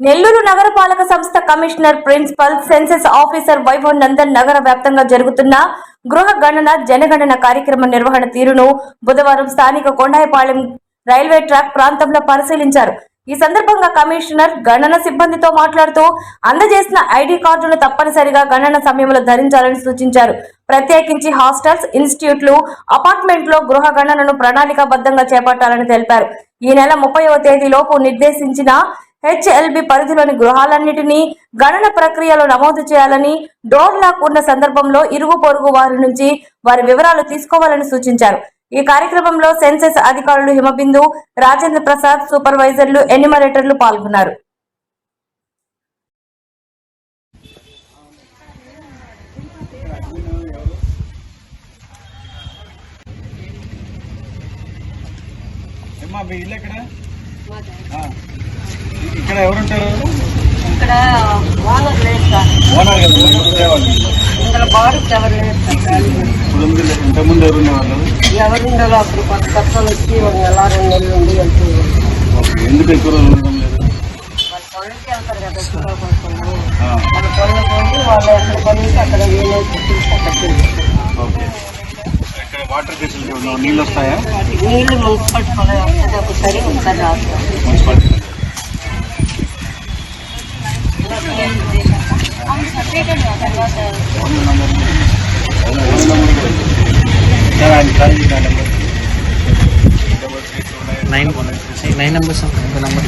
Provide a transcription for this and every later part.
నెల్లూరు నగరపాలక సంస్థ commissioner principal census officer Vaibhav Nandan నగర వ్యాప్తంగా జరుగుతున్న గృహ గణన జనగణన కార్యక్రమ నిర్వహణ తీరును బుధవారం స్థానిక కొండాయిపాలెం రైల్వే ట్రాక్ ప్రాంతంలో పరిశీలించారు. ఈ సందర్భంగా కమిషనర్ గణన సిబ్బందితో మాట్లాడుతూ అందజేసిన ఐడి కార్డును తప్పనిసరిగా గణన సమయంలో ధరించాలని సూచించారు. ప్రత్యేకించి హాస్టల్స్, ఇన్స్టిట్యూట్లు, అపార్ట్మెంట్లో గృహ గణనను ప్రణాళికాబద్ధంగా చేపట్టాలని తెలిపారు. ఈ నెల 30వ తేదీలోపు నిర్దేశించిన హెచ్ఎల్బి పరిధిలోని గృహాలన్నింటినీ గణన ప్రక్రియలో నమోదు చేయాలని, డోర్ లాక్ ఉన్న సందర్భంలో ఇరుగు పొరుగు వారి నుంచి వారి వివరాలు తీసుకోవాలని సూచించారు. ఈ కార్యక్రమంలో సెన్సెస్ అధికారులు హిమబిందు, రాజేంద్ర ప్రసాద్, సూపర్వైజర్లు, ఎన్యుమరేటర్లు పాల్గొన్నారు. ఇక్కడ ఎవరుంటారు? ఇక్కడ ఓనర్ లేదు సార్. ఓనర్ కదా, ఓనర్ ఉండేవాళ్ళు. ఇక్కడ బాడుకు ఎవరు లేదు సార్. ఇంతకుముందు ఎవరు ఉండేవాళ్ళు? ఎవరు ఉండేవాళ్ళు అప్పుడు కొత్త కొత్తలు వచ్చి ఒక నెల 2 నెలలు ఉండి వెళ్తుంది. ఎందుకు ఎక్కువ రోజులు ఉండడం లేదు? వాళ్ళ పనులకి వెళ్తారు కదా, ఎక్కువ కోసం వాళ్ళ పనులు పోయి వాళ్ళు ఎక్కడ పనులకి అక్కడ వీలైతే ఇక్కడ వాటర్ ఫెసిలిటీ ఉన్నా నీళ్ళు వస్తాయా? నీళ్ళు మున్సిపాలిటీ ఒకసారి ఒకసారి రాస్తారు. మున్సిపాలిటీ నైన్ నెంబర్స్ ఇంకో నెంబర్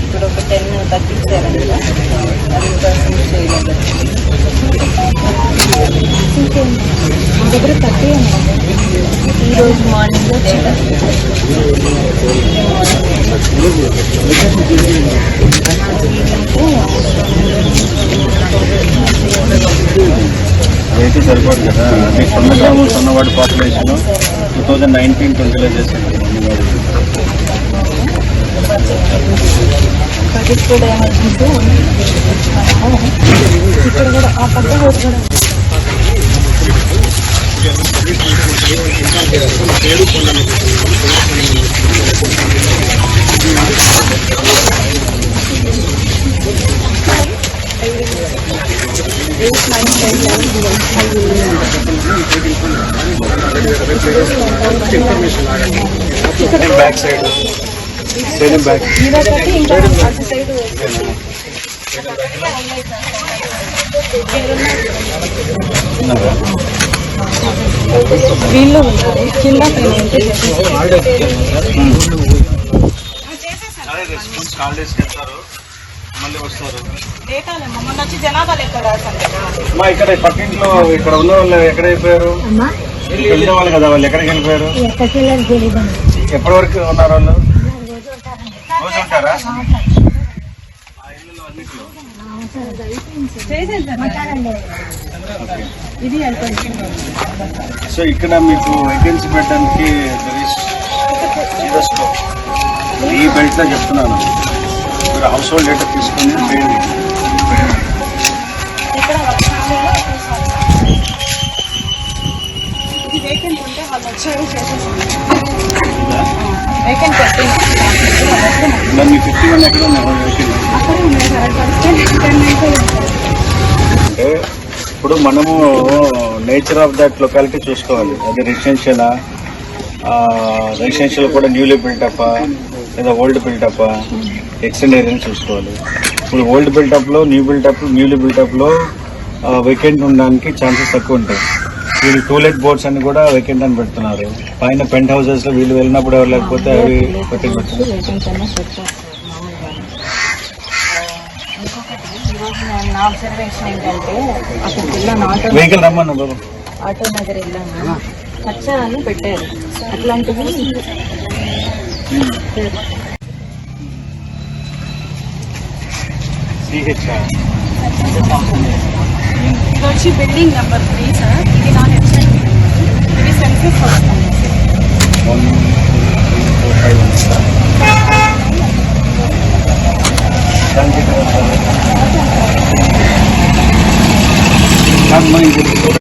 ఇప్పుడు ఒక 10 తగ్గించారండి. దగ్గర 30 ఈరోజు మార్నింగ్ అదైతే సరిపోదు కదా. అది సన్నవాడి పాపులేషన్ 2019-20లో చేశారు. బడ్జెట్ కూడా ఏమవుతుందో ఇక్కడ కూడా ఆ పక్క కూడా బ్యాక్ సైడ్ బ్యాక్ వీళ్ళు కింద మళ్ళీ వస్తారు. ఇక్కడ పక్కింట్లో ఇక్కడ ఉన్న వాళ్ళు ఎక్కడైపోయారు? వెళ్ళిన వాళ్ళు కదా, వాళ్ళు ఎక్కడికి వెళ్ళిపోయారు? ఎప్పటి వరకు ఉన్నారు వాళ్ళు? రోజు ఉంటారా? సో ఇక్కడ మీకు వేకెన్సీ పెట్టడానికి ఈ బెల్ట్ లో చెప్తున్నాను, మీరు హౌస్ హోల్డ్ డేటా తీసుకుని చేయండి. మీ 51 ఎక్కడ ఉన్నారు? అంటే ఇప్పుడు మనము నేచర్ ఆఫ్ దట్ లొకాలిటీ చూసుకోవాలి. అది రెసిడెన్షియల్ కూడా న్యూలీ బిల్టప్ లేదా ఓల్డ్ బిల్టప్, ఎక్స్టెండ్ ఏరియాని చూసుకోవాలి. ఇప్పుడు ఓల్డ్ బిల్టప్లో న్యూలీ బిల్టప్లో వేకెంట్ ఉండడానికి ఛాన్సెస్ తక్కువ ఉంటాయి. వీళ్ళు టూలెట్ బోర్డ్స్ అని కూడా వేకెంట్ అని పెడుతున్నారు. పైన పెంట్ హౌసెస్లో వీళ్ళు వెళ్ళినప్పుడు ఎవరు లేకపోతే అవి నా అబ్జర్వేషన్ ఏంటంటే అక్కడికి వెళ్ళాను, వెహికల్ రమ్మన్నా బాబు, ఆటో నగర్ వెళ్ళాను, ఖర్చా అని పెట్టారు. అట్లాంటివి ఇది వచ్చి బిల్డింగ్ నెంబర్ 3 సార్. ఇది నా హెచ్ఎల్, ఇది సెన్సెస్ వస్తుంది. 1 2 3 4 5 సంబంధించిన